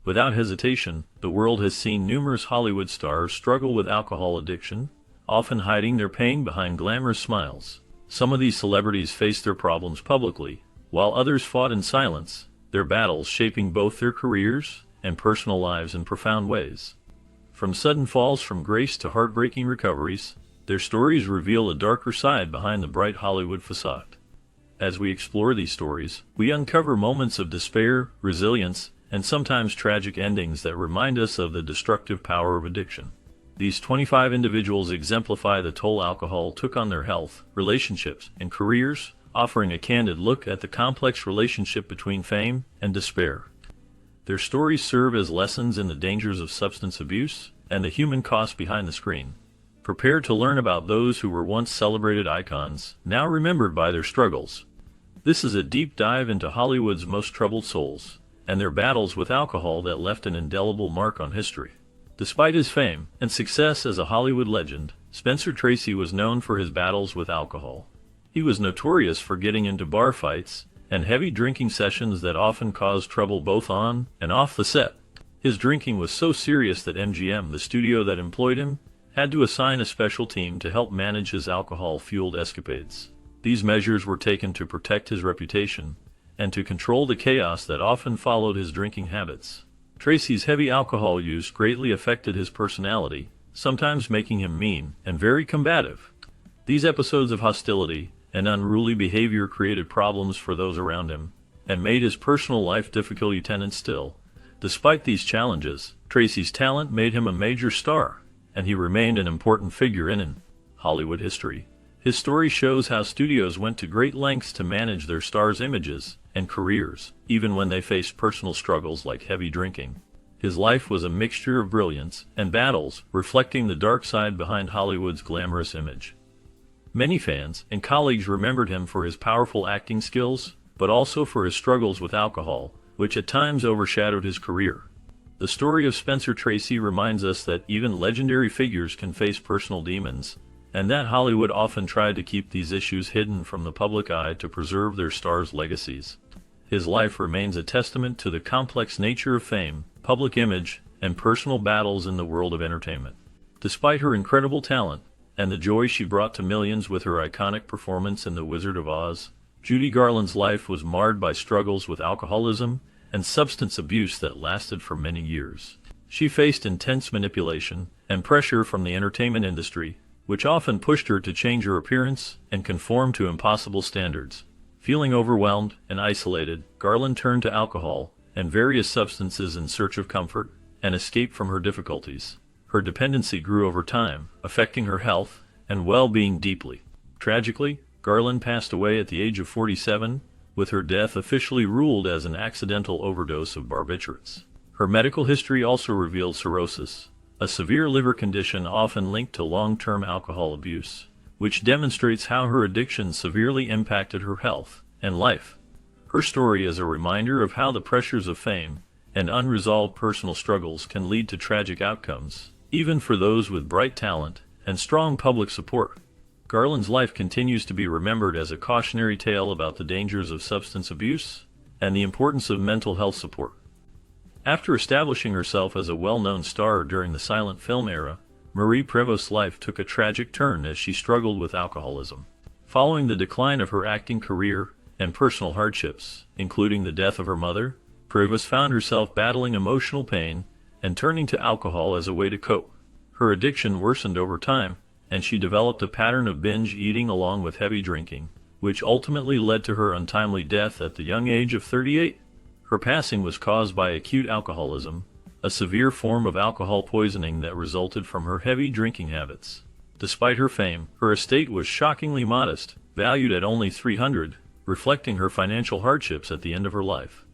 Without hesitation, the world has seen numerous Hollywood stars struggle with alcohol addiction, often hiding their pain behind glamorous smiles. Some of these celebrities faced their problems publicly, while others fought in silence, their battles shaping both their careers and personal lives in profound ways. From sudden falls from grace to heartbreaking recoveries, their stories reveal a darker side behind the bright Hollywood facade. As we explore these stories, we uncover moments of despair, resilience, and sometimes tragic endings that remind us of the destructive power of addiction. These 25 individuals exemplify the toll alcohol took on their health, relationships, and careers, offering a candid look at the complex relationship between fame and despair. Their stories serve as lessons in the dangers of substance abuse and the human cost behind the screen. Prepare to learn about those who were once celebrated icons, now remembered by their struggles. This is a deep dive into Hollywood's most troubled souls, and their battles with alcohol that left an indelible mark on history. Despite his fame and success as a Hollywood legend, Spencer Tracy was known for his battles with alcohol. He was notorious for getting into bar fights and heavy drinking sessions that often caused trouble both on and off the set. His drinking was so serious that MGM, the studio that employed him, had to assign a special team to help manage his alcohol-fueled escapades. These measures were taken to protect his reputation and to control the chaos that often followed his drinking habits. Tracy's heavy alcohol use greatly affected his personality, sometimes making him mean and very combative. These episodes of hostility and unruly behavior created problems for those around him and made his personal life difficult. Still, despite these challenges, Tracy's talent made him a major star, and he remained an important figure in Hollywood history. His story shows how studios went to great lengths to manage their stars' images and careers, even when they faced personal struggles like heavy drinking. His life was a mixture of brilliance and battles, reflecting the dark side behind Hollywood's glamorous image. Many fans and colleagues remembered him for his powerful acting skills, but also for his struggles with alcohol, which at times overshadowed his career. The story of Spencer Tracy reminds us that even legendary figures can face personal demons, and that Hollywood often tried to keep these issues hidden from the public eye to preserve their stars' legacies. His life remains a testament to the complex nature of fame, public image, and personal battles in the world of entertainment. Despite her incredible talent and the joy she brought to millions with her iconic performance in The Wizard of Oz, Judy Garland's life was marred by struggles with alcoholism and substance abuse that lasted for many years. She faced intense manipulation and pressure from the entertainment industry, which often pushed her to change her appearance and conform to impossible standards. Feeling overwhelmed and isolated, Garland turned to alcohol and various substances in search of comfort and escape from her difficulties. Her dependency grew over time, affecting her health and well-being deeply. Tragically, Garland passed away at the age of 47, with her death officially ruled as an accidental overdose of barbiturates. Her medical history also revealed cirrhosis, a severe liver condition often linked to long-term alcohol abuse, which demonstrates how her addiction severely impacted her health and life. Her story is a reminder of how the pressures of fame and unresolved personal struggles can lead to tragic outcomes, even for those with bright talent and strong public support. Garland's life continues to be remembered as a cautionary tale about the dangers of substance abuse and the importance of mental health support. After establishing herself as a well-known star during the silent film era, Marie Prevost's life took a tragic turn as she struggled with alcoholism. Following the decline of her acting career and personal hardships, including the death of her mother, Prevost found herself battling emotional pain and turning to alcohol as a way to cope. Her addiction worsened over time, and she developed a pattern of binge eating along with heavy drinking, which ultimately led to her untimely death at the young age of 38. Her passing was caused by acute alcoholism, a severe form of alcohol poisoning that resulted from her heavy drinking habits. Despite her fame, her estate was shockingly modest, valued at only $300, reflecting her financial hardships at the end of her life.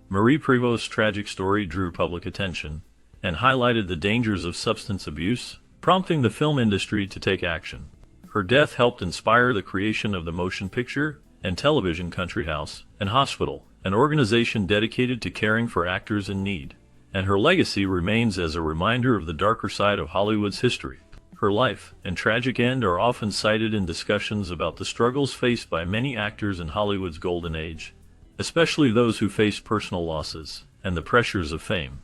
Marie Prevost's tragic story drew public attention and highlighted the dangers of substance abuse, prompting the film industry to take action. Her death helped inspire the creation of the motion picture and television Country House and Hospital, an organization dedicated to caring for actors in need, and her legacy remains as a reminder of the darker side of Hollywood's history. Her life and tragic end are often cited in discussions about the struggles faced by many actors in Hollywood's golden age, especially those who faced personal losses and the pressures of fame.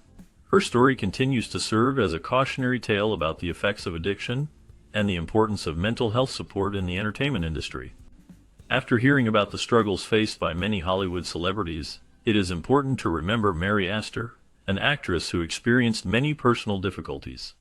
Her story continues to serve as a cautionary tale about the effects of addiction and the importance of mental health support in the entertainment industry. After hearing about the struggles faced by many Hollywood celebrities, it is important to remember Mary Astor, an actress who experienced many personal difficulties.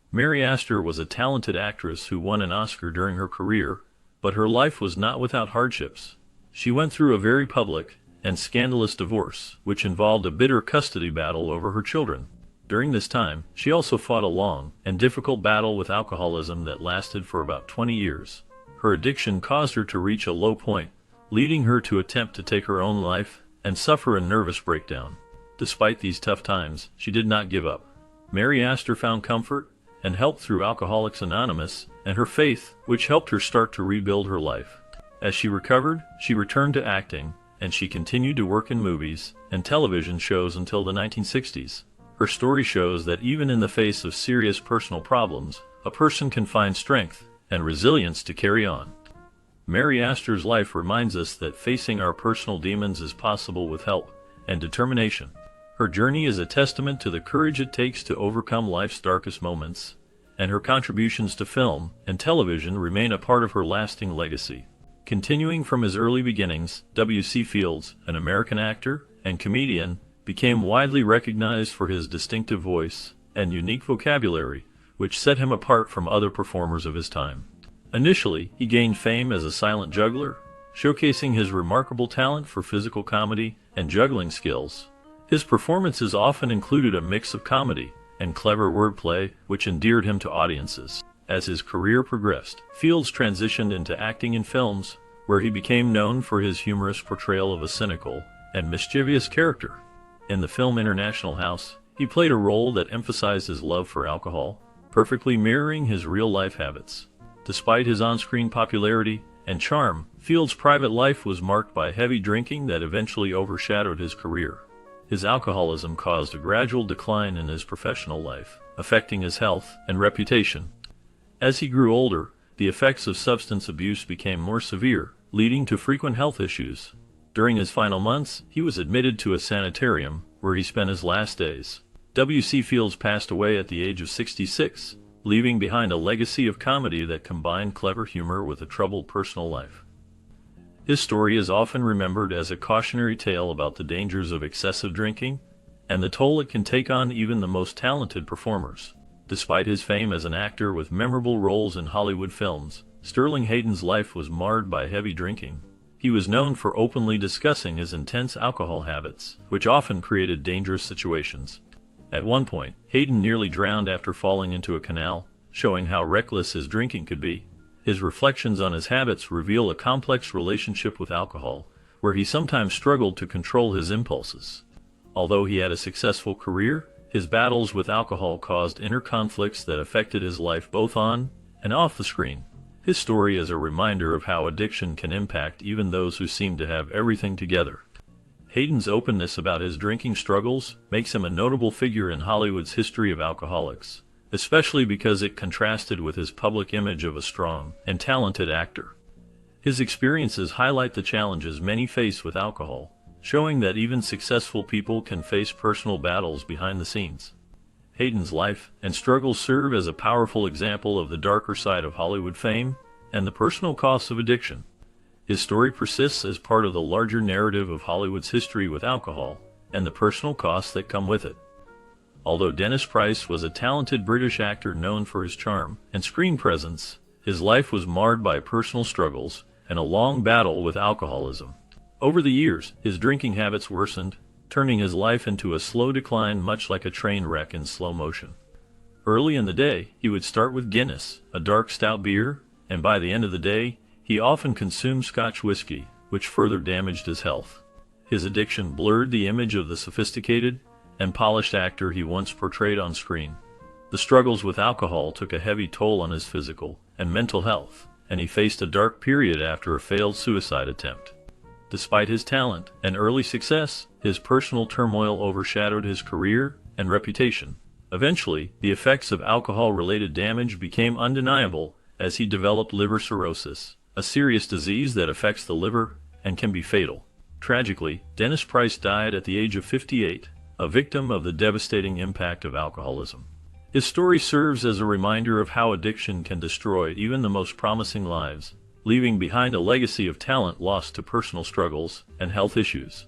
Mary Astor was a talented actress who won an Oscar during her career, but her life was not without hardships. She went through a very public and scandalous divorce, which involved a bitter custody battle over her children. During this time, she also fought a long and difficult battle with alcoholism that lasted for about 20 years. Her addiction caused her to reach a low point, leading her to attempt to take her own life and suffer a nervous breakdown. Despite these tough times, she did not give up. Mary Astor found comfort and help through Alcoholics Anonymous and her faith, which helped her start to rebuild her life. As she recovered, she returned to acting, and she continued to work in movies and television shows until the 1960s. Her story shows that even in the face of serious personal problems, a person can find strength and resilience to carry on. Mary Astor's life reminds us that facing our personal demons is possible with help and determination. Her journey is a testament to the courage it takes to overcome life's darkest moments, and her contributions to film and television remain a part of her lasting legacy. Continuing from his early beginnings, W.C. Fields, an American actor and comedian, became widely recognized for his distinctive voice and unique vocabulary, which set him apart from other performers of his time. Initially, he gained fame as a silent juggler, showcasing his remarkable talent for physical comedy and juggling skills. His performances often included a mix of comedy and clever wordplay, which endeared him to audiences. As his career progressed, Fields transitioned into acting in films, where he became known for his humorous portrayal of a cynical and mischievous character. In the film International House, he played a role that emphasized his love for alcohol, perfectly mirroring his real-life habits. Despite his on-screen popularity and charm, Fields' private life was marked by heavy drinking that eventually overshadowed his career. His alcoholism caused a gradual decline in his professional life, affecting his health and reputation. As he grew older, the effects of substance abuse became more severe, leading to frequent health issues. During his final months, he was admitted to a sanitarium, where he spent his last days. W.C. Fields passed away at the age of 66, leaving behind a legacy of comedy that combined clever humor with a troubled personal life. His story is often remembered as a cautionary tale about the dangers of excessive drinking and the toll it can take on even the most talented performers. Despite his fame as an actor with memorable roles in Hollywood films, Sterling Hayden's life was marred by heavy drinking. He was known for openly discussing his intense alcohol habits, which often created dangerous situations. At one point, Hayden nearly drowned after falling into a canal, showing how reckless his drinking could be. His reflections on his habits reveal a complex relationship with alcohol, where he sometimes struggled to control his impulses. Although he had a successful career, his battles with alcohol caused inner conflicts that affected his life both on and off the screen. His story is a reminder of how addiction can impact even those who seem to have everything together. Hayden's openness about his drinking struggles makes him a notable figure in Hollywood's history of alcoholics, especially because it contrasted with his public image of a strong and talented actor. His experiences highlight the challenges many face with alcohol, showing that even successful people can face personal battles behind the scenes. Hayden's life and struggles serve as a powerful example of the darker side of Hollywood fame and the personal costs of addiction. His story persists as part of the larger narrative of Hollywood's history with alcohol and the personal costs that come with it. Although Dennis Price was a talented British actor known for his charm and screen presence, his life was marred by personal struggles and a long battle with alcoholism. Over the years, his drinking habits worsened, turning his life into a slow decline much like a train wreck in slow motion. Early in the day, he would start with Guinness, a dark stout beer, and by the end of the day, he often consumed Scotch whiskey, which further damaged his health. His addiction blurred the image of the sophisticated and polished actor he once portrayed on screen. The struggles with alcohol took a heavy toll on his physical and mental health, and he faced a dark period after a failed suicide attempt. Despite his talent and early success, his personal turmoil overshadowed his career and reputation. Eventually, the effects of alcohol-related damage became undeniable as he developed liver cirrhosis, a serious disease that affects the liver and can be fatal. Tragically, Dennis Price died at the age of 58, a victim of the devastating impact of alcoholism. His story serves as a reminder of how addiction can destroy even the most promising lives, leaving behind a legacy of talent lost to personal struggles and health issues.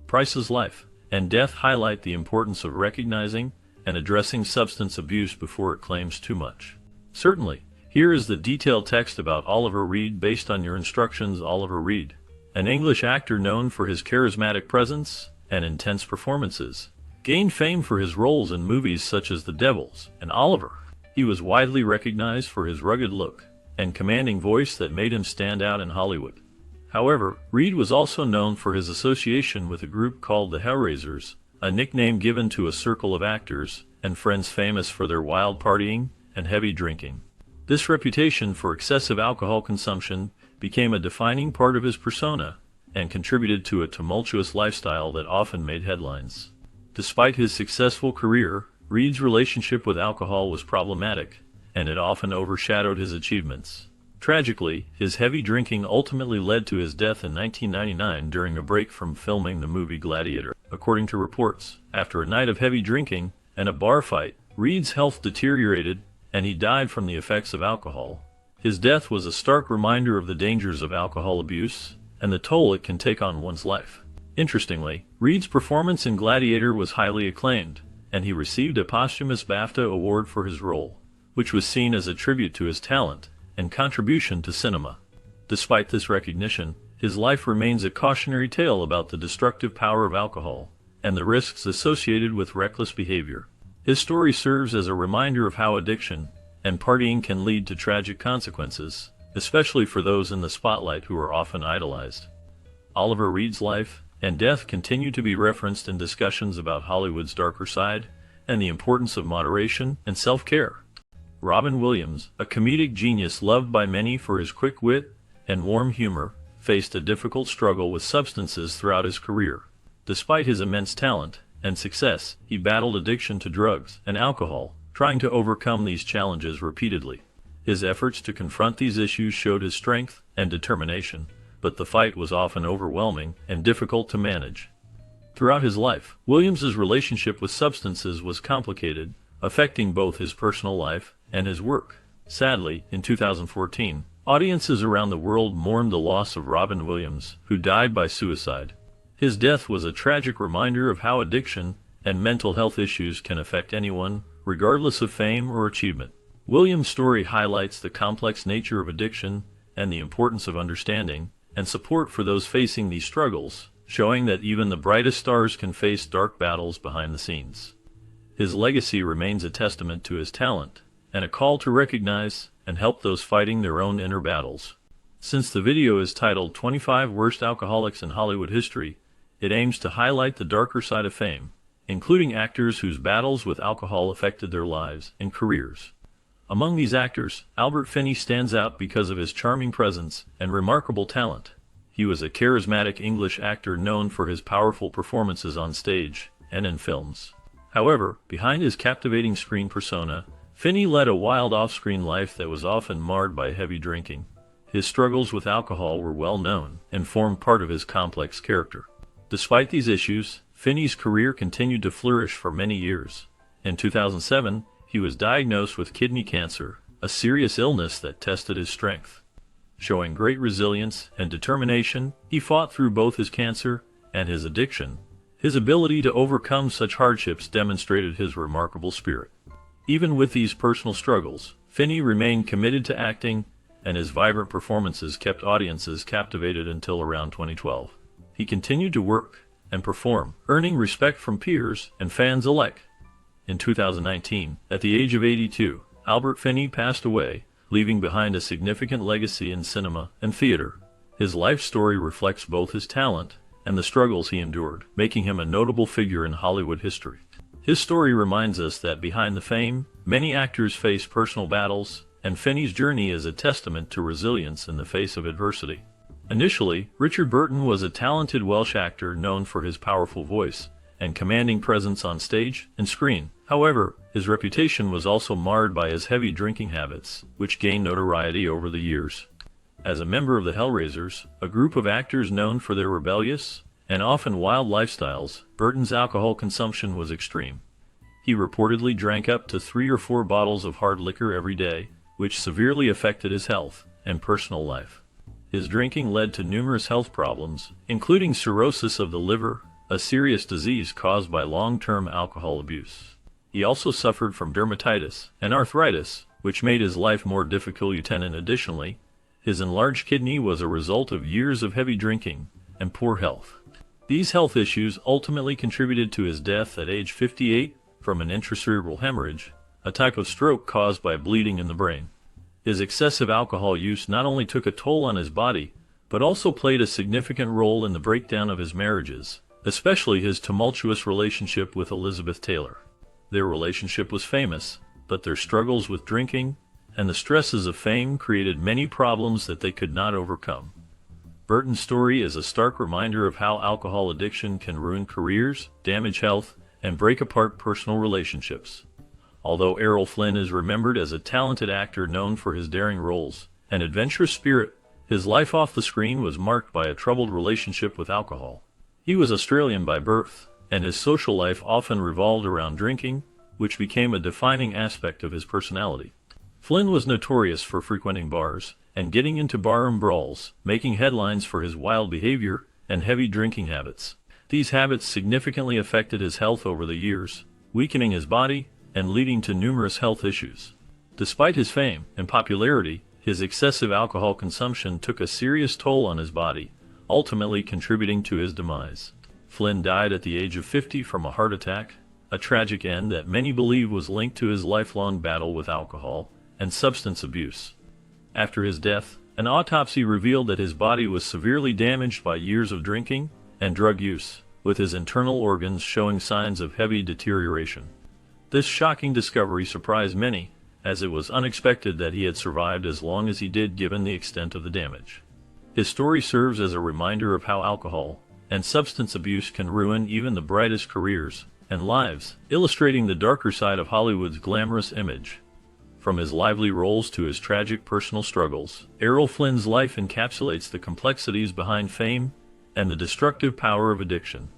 Price's life and death highlight the importance of recognizing and addressing substance abuse before it claims too much. Certainly, here is the detailed text about Oliver Reed based on your instructions. Oliver Reed, an English actor known for his charismatic presence and intense performances, gained fame for his roles in movies such as The Devils and Oliver. He was widely recognized for his rugged look and commanding voice that made him stand out in Hollywood. However, Reed was also known for his association with a group called the Hellraisers, a nickname given to a circle of actors and friends famous for their wild partying and heavy drinking. This reputation for excessive alcohol consumption became a defining part of his persona and contributed to a tumultuous lifestyle that often made headlines. Despite his successful career, Reed's relationship with alcohol was problematic, and it often overshadowed his achievements. Tragically, his heavy drinking ultimately led to his death in 1999 during a break from filming the movie Gladiator. According to reports, after a night of heavy drinking and a bar fight, Reed's health deteriorated, and he died from the effects of alcohol. His death was a stark reminder of the dangers of alcohol abuse and the toll it can take on one's life. Interestingly, Reed's performance in Gladiator was highly acclaimed, and he received a posthumous BAFTA award for his role, which was seen as a tribute to his talent and contribution to cinema. Despite this recognition, his life remains a cautionary tale about the destructive power of alcohol and the risks associated with reckless behavior. His story serves as a reminder of how addiction and partying can lead to tragic consequences, especially for those in the spotlight who are often idolized. Oliver Reed's life and death continue to be referenced in discussions about Hollywood's darker side and the importance of moderation and self-care. Robin Williams, a comedic genius loved by many for his quick wit and warm humor, faced a difficult struggle with substances throughout his career. Despite his immense talent and success, he battled addiction to drugs and alcohol, trying to overcome these challenges repeatedly. His efforts to confront these issues showed his strength and determination, but the fight was often overwhelming and difficult to manage. Throughout his life, Williams's relationship with substances was complicated, affecting both his personal life and his work. Sadly, in 2014, audiences around the world mourned the loss of Robin Williams, who died by suicide. His death was a tragic reminder of how addiction and mental health issues can affect anyone, regardless of fame or achievement. Williams' story highlights the complex nature of addiction and the importance of understanding and support for those facing these struggles, showing that even the brightest stars can face dark battles behind the scenes. His legacy remains a testament to his talent and a call to recognize and help those fighting their own inner battles. Since the video is titled 25 Worst Alcoholics in Hollywood History, it aims to highlight the darker side of fame, including actors whose battles with alcohol affected their lives and careers. Among these actors, Albert Finney stands out because of his charming presence and remarkable talent. He was a charismatic English actor known for his powerful performances on stage and in films. However, behind his captivating screen persona, Finney led a wild off-screen life that was often marred by heavy drinking. His struggles with alcohol were well known and formed part of his complex character. Despite these issues, Finney's career continued to flourish for many years. In 2007, he was diagnosed with kidney cancer, a serious illness that tested his strength. Showing great resilience and determination, he fought through both his cancer and his addiction. His ability to overcome such hardships demonstrated his remarkable spirit. Even with these personal struggles, Finney remained committed to acting, and his vibrant performances kept audiences captivated until around 2012. He continued to work and perform, earning respect from peers and fans alike. In 2019, at the age of 82, Albert Finney passed away, leaving behind a significant legacy in cinema and theater. His life story reflects both his talent and the struggles he endured, making him a notable figure in Hollywood history. His story reminds us that behind the fame, many actors face personal battles, and Finney's journey is a testament to resilience in the face of adversity. Initially, Richard Burton was a talented Welsh actor known for his powerful voice and commanding presence on stage and screen. However, his reputation was also marred by his heavy drinking habits, which gained notoriety over the years. As a member of the Hellraisers, a group of actors known for their rebellious and often wild lifestyles, Burton's alcohol consumption was extreme. He reportedly drank up to 3 or 4 bottles of hard liquor every day, which severely affected his health and personal life. His drinking led to numerous health problems, including cirrhosis of the liver, a serious disease caused by long-term alcohol abuse. He also suffered from dermatitis and arthritis, which made his life more difficult. Additionally, his enlarged kidney was a result of years of heavy drinking and poor health. These health issues ultimately contributed to his death at age 58 from an intracerebral hemorrhage, a type of stroke caused by bleeding in the brain. His excessive alcohol use not only took a toll on his body, but also played a significant role in the breakdown of his marriages, especially his tumultuous relationship with Elizabeth Taylor. Their relationship was famous, but their struggles with drinking and the stresses of fame created many problems that they could not overcome. Burton's story is a stark reminder of how alcohol addiction can ruin careers, damage health, and break apart personal relationships. Although Errol Flynn is remembered as a talented actor known for his daring roles and adventurous spirit, his life off the screen was marked by a troubled relationship with alcohol. He was Australian by birth, and his social life often revolved around drinking, which became a defining aspect of his personality. Flynn was notorious for frequenting bars and getting into barroom brawls, making headlines for his wild behavior and heavy drinking habits. These habits significantly affected his health over the years, weakening his body and leading to numerous health issues. Despite his fame and popularity, his excessive alcohol consumption took a serious toll on his body, ultimately contributing to his demise. Flynn died at the age of 50 from a heart attack, a tragic end that many believe was linked to his lifelong battle with alcohol and substance abuse. After his death, an autopsy revealed that his body was severely damaged by years of drinking and drug use, with his internal organs showing signs of heavy deterioration. This shocking discovery surprised many, as it was unexpected that he had survived as long as he did given the extent of the damage. His story serves as a reminder of how alcohol and substance abuse can ruin even the brightest careers and lives, illustrating the darker side of Hollywood's glamorous image. From his lively roles to his tragic personal struggles, Errol Flynn's life encapsulates the complexities behind fame and the destructive power of addiction.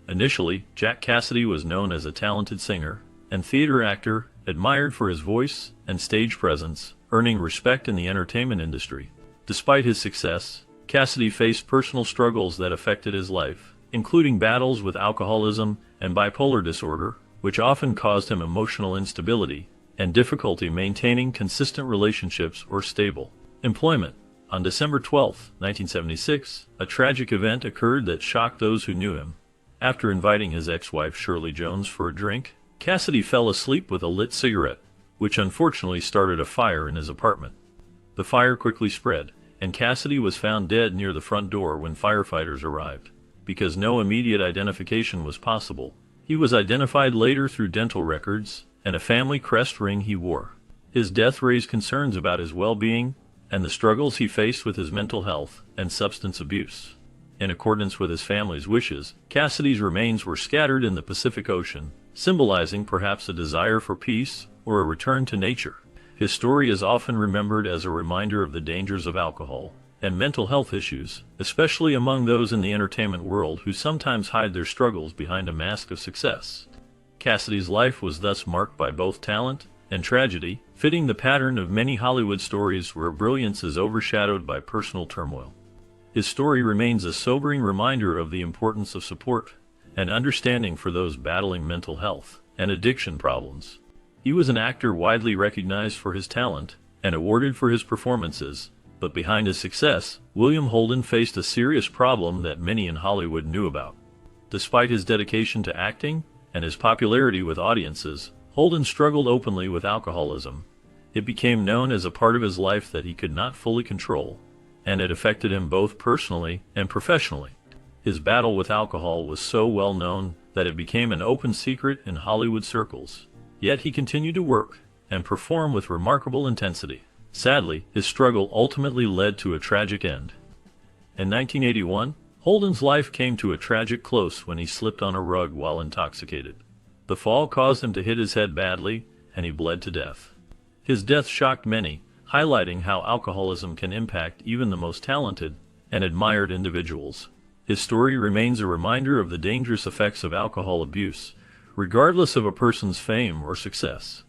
Initially, Jack Cassidy was known as a talented singer and theater actor, admired for his voice and stage presence, earning respect in the entertainment industry. Despite his success, Cassidy faced personal struggles that affected his life, including battles with alcoholism and bipolar disorder, which often caused him emotional instability and difficulty maintaining consistent relationships or stable employment. On December 12, 1976, a tragic event occurred that shocked those who knew him. After inviting his ex-wife Shirley Jones for a drink, Cassidy fell asleep with a lit cigarette, which unfortunately started a fire in his apartment. The fire quickly spread, and Cassidy was found dead near the front door when firefighters arrived. Because no immediate identification was possible, he was identified later through dental records and a family crest ring he wore. His death raised concerns about his well-being and the struggles he faced with his mental health and substance abuse. In accordance with his family's wishes, Cassidy's remains were scattered in the Pacific Ocean, symbolizing perhaps a desire for peace or a return to nature. His story is often remembered as a reminder of the dangers of alcohol and mental health issues, especially among those in the entertainment world who sometimes hide their struggles behind a mask of success. Cassidy's life was thus marked by both talent and tragedy, fitting the pattern of many Hollywood stories where brilliance is overshadowed by personal turmoil. His story remains a sobering reminder of the importance of support and understanding for those battling mental health and addiction problems. He was an actor widely recognized for his talent and awarded for his performances, but behind his success, William Holden faced a serious problem that many in Hollywood knew about. Despite his dedication to acting and his popularity with audiences, Holden struggled openly with alcoholism. It became known as a part of his life that he could not fully control, and it affected him both personally and professionally. His battle with alcohol was so well known that it became an open secret in Hollywood circles. Yet he continued to work and perform with remarkable intensity. Sadly, his struggle ultimately led to a tragic end. In 1981, Holden's life came to a tragic close when he slipped on a rug while intoxicated. The fall caused him to hit his head badly, and he bled to death. His death shocked many, highlighting how alcoholism can impact even the most talented and admired individuals. His story remains a reminder of the dangerous effects of alcohol abuse, regardless of a person's fame or success.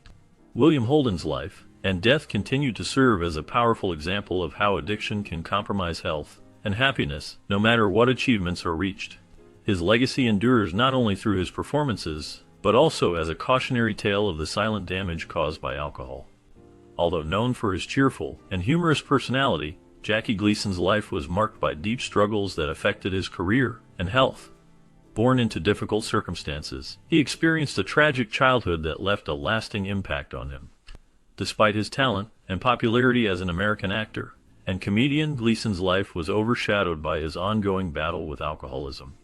William Holden's life and death continue to serve as a powerful example of how addiction can compromise health and happiness, no matter what achievements are reached. His legacy endures not only through his performances, but also as a cautionary tale of the silent damage caused by alcohol. Although known for his cheerful and humorous personality, Jackie Gleason's life was marked by deep struggles that affected his career and health. Born into difficult circumstances, he experienced a tragic childhood that left a lasting impact on him. Despite his talent and popularity as an American actor and comedian, Gleason's life was overshadowed by his ongoing battle with alcoholism.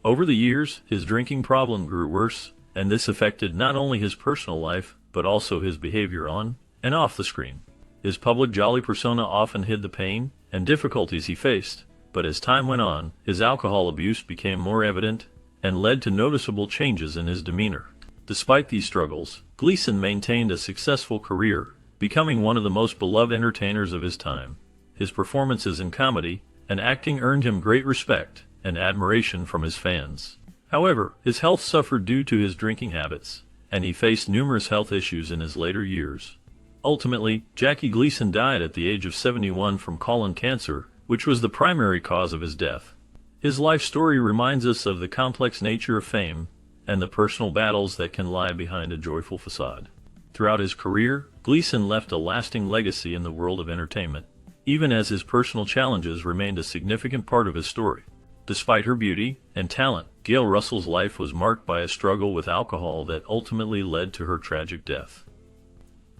Over the years, his drinking problem grew worse, and this affected not only his personal life, but also his behavior on and off the screen. His public jolly persona often hid the pain and difficulties he faced, but as time went on, his alcohol abuse became more evident and led to noticeable changes in his demeanor. Despite these struggles, Gleason maintained a successful career, becoming one of the most beloved entertainers of his time. His performances in comedy and acting earned him great respect and admiration from his fans. However, his health suffered due to his drinking habits, and he faced numerous health issues in his later years. Ultimately, Jackie Gleason died at the age of 71 from colon cancer, which was the primary cause of his death. His life story reminds us of the complex nature of fame and the personal battles that can lie behind a joyful facade. Throughout his career, Gleason left a lasting legacy in the world of entertainment, even as his personal challenges remained a significant part of his story. Despite her beauty and talent, Gail Russell's life was marked by a struggle with alcohol that ultimately led to her tragic death.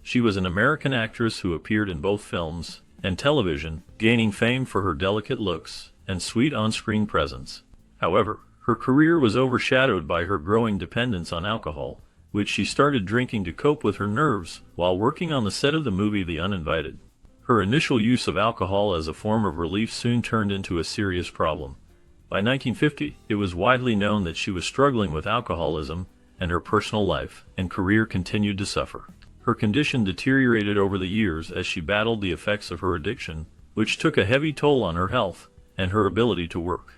She was an American actress who appeared in both films and television, gaining fame for her delicate looks and sweet on-screen presence. However, her career was overshadowed by her growing dependence on alcohol, which she started drinking to cope with her nerves while working on the set of the movie The Uninvited. Her initial use of alcohol as a form of relief soon turned into a serious problem. By 1950, it was widely known that she was struggling with alcoholism, and her personal life and career continued to suffer. Her condition deteriorated over the years as she battled the effects of her addiction, which took a heavy toll on her health and her ability to work.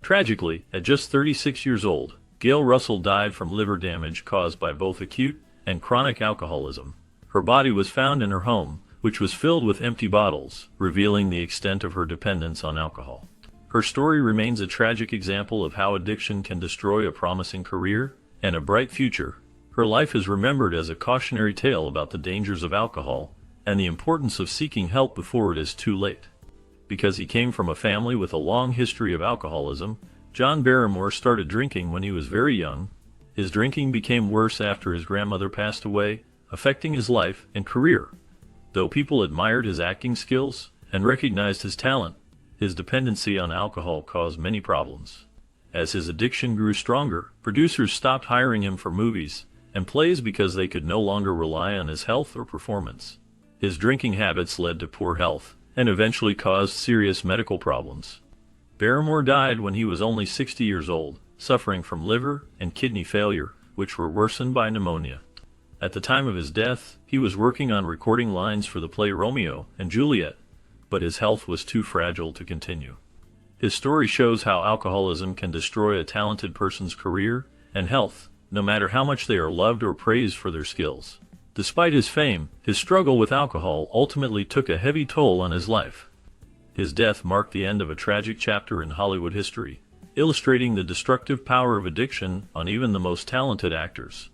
Tragically, at just 36 years old, Gail Russell died from liver damage caused by both acute and chronic alcoholism. Her body was found in her home, which was filled with empty bottles, revealing the extent of her dependence on alcohol. Her story remains a tragic example of how addiction can destroy a promising career and a bright future. Her life is remembered as a cautionary tale about the dangers of alcohol and the importance of seeking help before it is too late. Because he came from a family with a long history of alcoholism, John Barrymore started drinking when he was very young. His drinking became worse after his grandmother passed away, affecting his life and career. Though people admired his acting skills and recognized his talent, his dependency on alcohol caused many problems. As his addiction grew stronger, producers stopped hiring him for movies and plays because they could no longer rely on his health or performance. His drinking habits led to poor health and eventually caused serious medical problems. Barrymore died when he was only 60 years old, suffering from liver and kidney failure, which were worsened by pneumonia. At the time of his death, he was working on recording lines for the play Romeo and Juliet, but his health was too fragile to continue. His story shows how alcoholism can destroy a talented person's career and health, no matter how much they are loved or praised for their skills. Despite his fame, his struggle with alcohol ultimately took a heavy toll on his life. His death marked the end of a tragic chapter in Hollywood history, illustrating the destructive power of addiction on even the most talented actors.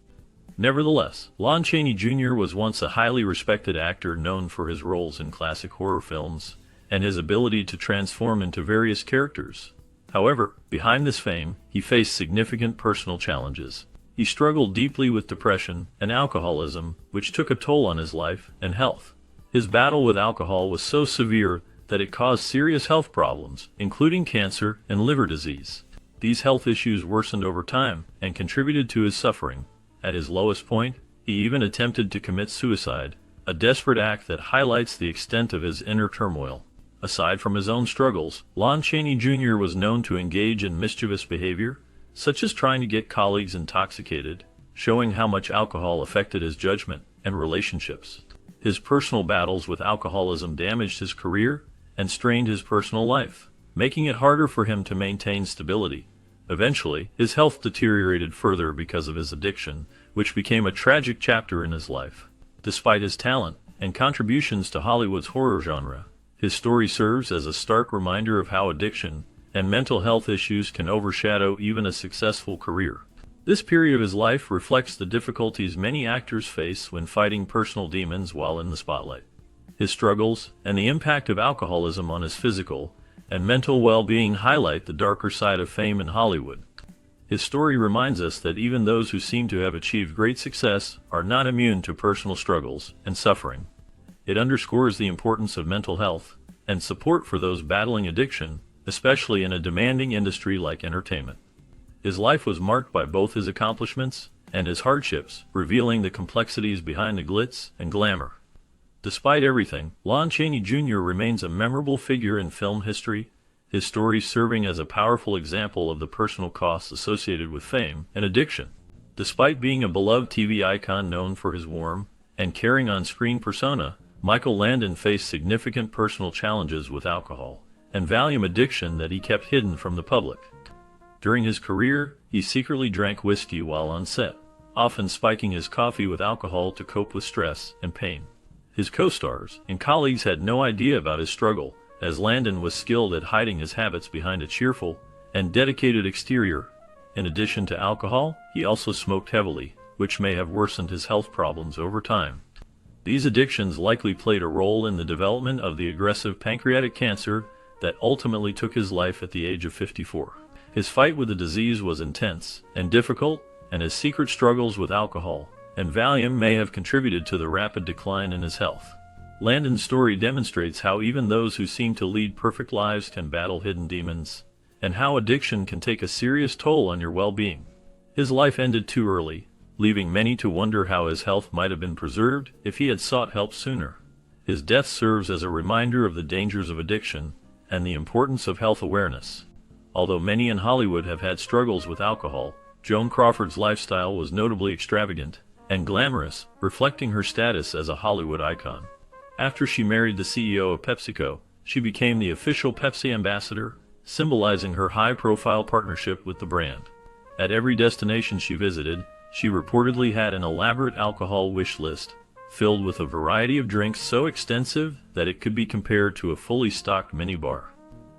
Nevertheless, Lon Chaney Jr. was once a highly respected actor known for his roles in classic horror films and his ability to transform into various characters. However, behind this fame, he faced significant personal challenges. He struggled deeply with depression and alcoholism, which took a toll on his life and health. His battle with alcohol was so severe that it caused serious health problems, including cancer and liver disease. These health issues worsened over time and contributed to his suffering. At his lowest point, he even attempted to commit suicide, a desperate act that highlights the extent of his inner turmoil. Aside from his own struggles, Lon Chaney Jr. was known to engage in mischievous behavior, such as trying to get colleagues intoxicated, showing how much alcohol affected his judgment and relationships. His personal battles with alcoholism damaged his career and strained his personal life, making it harder for him to maintain stability. Eventually, his health deteriorated further because of his addiction, which became a tragic chapter in his life. Despite his talent and contributions to Hollywood's horror genre, his story serves as a stark reminder of how addiction and mental health issues can overshadow even a successful career. This period of his life reflects the difficulties many actors face when fighting personal demons while in the spotlight. His struggles and the impact of alcoholism on his physical and mental well-being highlight the darker side of fame in Hollywood. His story reminds us that even those who seem to have achieved great success are not immune to personal struggles and suffering. It underscores the importance of mental health and support for those battling addiction, especially in a demanding industry like entertainment. His life was marked by both his accomplishments and his hardships, revealing the complexities behind the glitz and glamour. Despite everything, Lon Chaney Jr. remains a memorable figure in film history, his story serving as a powerful example of the personal costs associated with fame and addiction. Despite being a beloved TV icon known for his warm and caring on-screen persona, Michael Landon faced significant personal challenges with alcohol and Valium addiction that he kept hidden from the public. During his career, he secretly drank whiskey while on set, often spiking his coffee with alcohol to cope with stress and pain. His co-stars and colleagues had no idea about his struggle, as Landon was skilled at hiding his habits behind a cheerful and dedicated exterior. In addition to alcohol, he also smoked heavily, which may have worsened his health problems over time. These addictions likely played a role in the development of the aggressive pancreatic cancer that ultimately took his life at the age of 54. His fight with the disease was intense and difficult, and his secret struggles with alcohol and Valium may have contributed to the rapid decline in his health. Landon's story demonstrates how even those who seem to lead perfect lives can battle hidden demons, and how addiction can take a serious toll on your well-being. His life ended too early, leaving many to wonder how his health might have been preserved if he had sought help sooner. His death serves as a reminder of the dangers of addiction and the importance of health awareness. Although many in Hollywood have had struggles with alcohol, Joan Crawford's lifestyle was notably extravagant and glamorous, reflecting her status as a Hollywood icon. After she married the CEO of PepsiCo, she became the official Pepsi ambassador, symbolizing her high-profile partnership with the brand. At every destination she visited, she reportedly had an elaborate alcohol wish list, filled with a variety of drinks so extensive that it could be compared to a fully stocked minibar.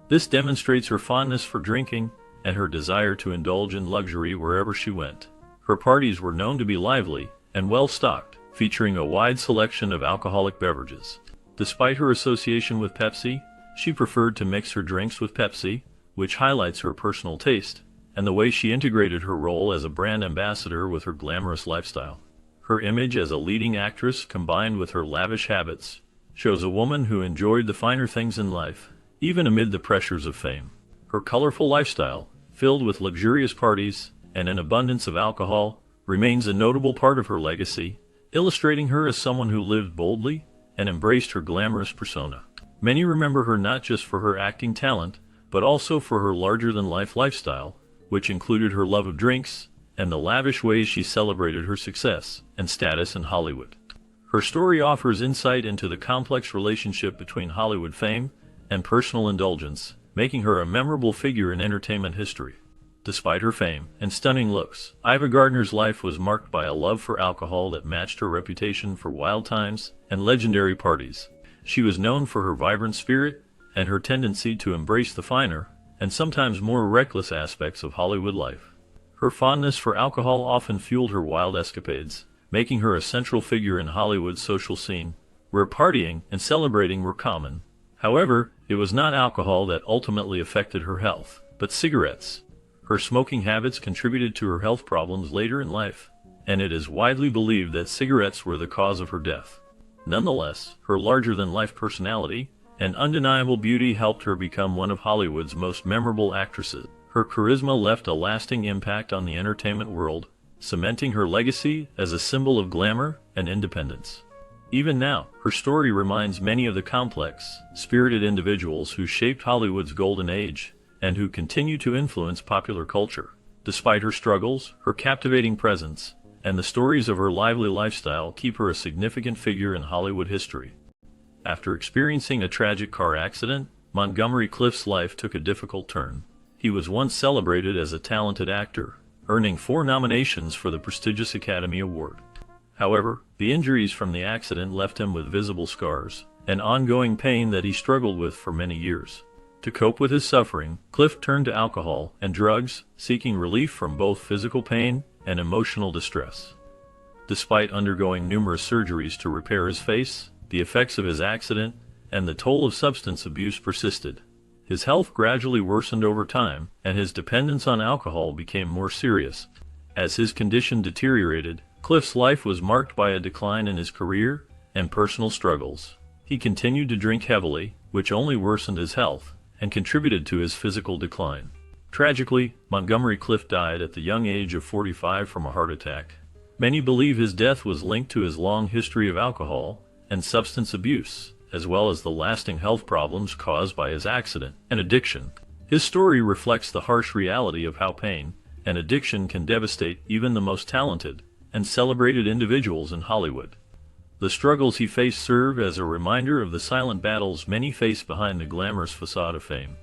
This demonstrates her fondness for drinking and her desire to indulge in luxury wherever she went. Her parties were known to be lively and well-stocked, featuring a wide selection of alcoholic beverages. Despite her association with Pepsi, she preferred to mix her drinks with Pepsi, which highlights her personal taste and the way she integrated her role as a brand ambassador with her glamorous lifestyle. Her image as a leading actress, combined with her lavish habits, shows a woman who enjoyed the finer things in life, even amid the pressures of fame. Her colorful lifestyle, filled with luxurious parties and an abundance of alcohol, remains a notable part of her legacy, illustrating her as someone who lived boldly and embraced her glamorous persona. Many remember her not just for her acting talent, but also for her larger-than-life lifestyle, which included her love of drinks and the lavish ways she celebrated her success and status in Hollywood. Her story offers insight into the complex relationship between Hollywood fame and personal indulgence, making her a memorable figure in entertainment history. Despite her fame and stunning looks, Ava Gardner's life was marked by a love for alcohol that matched her reputation for wild times and legendary parties. She was known for her vibrant spirit and her tendency to embrace the finer and sometimes more reckless aspects of Hollywood life. Her fondness for alcohol often fueled her wild escapades, making her a central figure in Hollywood's social scene, where partying and celebrating were common. However, it was not alcohol that ultimately affected her health, but cigarettes. Her smoking habits contributed to her health problems later in life, and it is widely believed that cigarettes were the cause of her death. Nonetheless, her larger-than-life personality and undeniable beauty helped her become one of Hollywood's most memorable actresses. Her charisma left a lasting impact on the entertainment world, cementing her legacy as a symbol of glamour and independence. Even now, her story reminds many of the complex, spirited individuals who shaped Hollywood's golden age and who continue to influence popular culture. Despite her struggles, her captivating presence, and the stories of her lively lifestyle keep her a significant figure in Hollywood history. After experiencing a tragic car accident, Montgomery Clift's life took a difficult turn. He was once celebrated as a talented actor, earning 4 nominations for the prestigious Academy Award. However, the injuries from the accident left him with visible scars and ongoing pain that he struggled with for many years. To cope with his suffering, Clift turned to alcohol and drugs, seeking relief from both physical pain and emotional distress. Despite undergoing numerous surgeries to repair his face, the effects of his accident and the toll of substance abuse persisted. His health gradually worsened over time, and his dependence on alcohol became more serious. As his condition deteriorated, Clift's life was marked by a decline in his career and personal struggles. He continued to drink heavily, which only worsened his health and contributed to his physical decline. Tragically, Montgomery Clift died at the young age of 45 from a heart attack. Many believe his death was linked to his long history of alcohol and substance abuse, as well as the lasting health problems caused by his accident and addiction. His story reflects the harsh reality of how pain and addiction can devastate even the most talented and celebrated individuals in Hollywood. The struggles he faced serve as a reminder of the silent battles many face behind the glamorous facade of fame.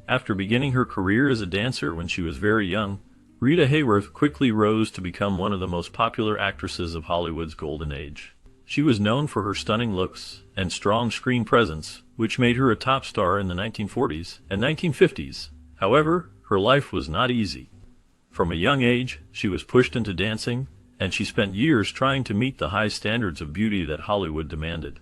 After beginning her career as a dancer when she was very young, Rita Hayworth quickly rose to become one of the most popular actresses of Hollywood's golden age. She was known for her stunning looks and strong screen presence, which made her a top star in the 1940s and 1950s. However, her life was not easy. From a young age, she was pushed into dancing, and she spent years trying to meet the high standards of beauty that Hollywood demanded.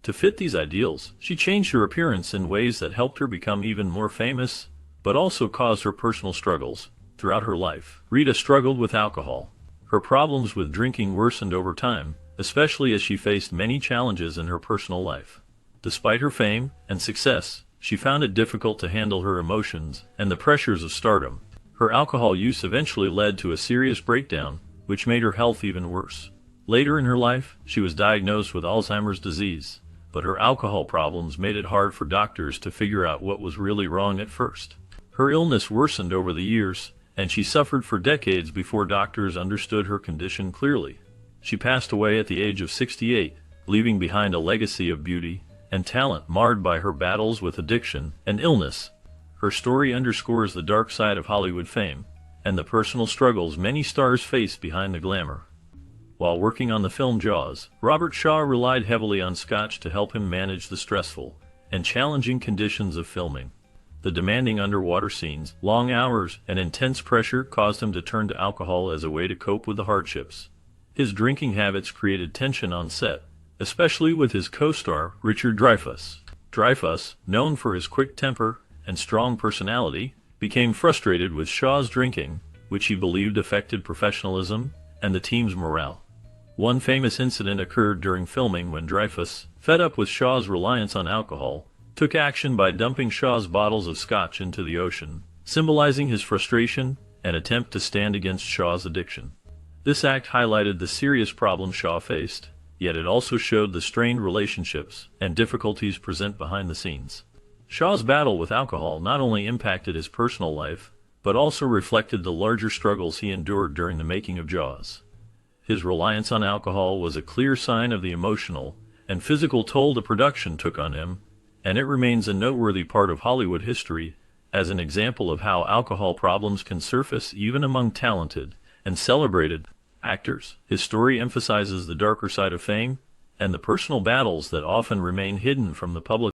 To fit these ideals, she changed her appearance in ways that helped her become even more famous, but also caused her personal struggles. Throughout her life, Rita struggled with alcohol. Her problems with drinking worsened over time, especially as she faced many challenges in her personal life. Despite her fame and success, she found it difficult to handle her emotions and the pressures of stardom. Her alcohol use eventually led to a serious breakdown, which made her health even worse. Later in her life, she was diagnosed with Alzheimer's disease, but her alcohol problems made it hard for doctors to figure out what was really wrong at first. Her illness worsened over the years, and she suffered for decades before doctors understood her condition clearly. She passed away at the age of 68, leaving behind a legacy of beauty and talent marred by her battles with addiction and illness. Her story underscores the dark side of Hollywood fame and the personal struggles many stars face behind the glamour. While working on the film Jaws, Robert Shaw relied heavily on scotch to help him manage the stressful and challenging conditions of filming. The demanding underwater scenes, long hours, and intense pressure caused him to turn to alcohol as a way to cope with the hardships. His drinking habits created tension on set, especially with his co-star, Richard Dreyfuss. Dreyfuss, known for his quick temper and strong personality, became frustrated with Shaw's drinking, which he believed affected professionalism and the team's morale. One famous incident occurred during filming when Dreyfuss, fed up with Shaw's reliance on alcohol, took action by dumping Shaw's bottles of scotch into the ocean, symbolizing his frustration and attempt to stand against Shaw's addiction. This act highlighted the serious problems Shaw faced, yet it also showed the strained relationships and difficulties present behind the scenes. Shaw's battle with alcohol not only impacted his personal life, but also reflected the larger struggles he endured during the making of Jaws. His reliance on alcohol was a clear sign of the emotional and physical toll the production took on him, and it remains a noteworthy part of Hollywood history as an example of how alcohol problems can surface even among talented and celebrated actors. His story emphasizes the darker side of fame and the personal battles that often remain hidden from the public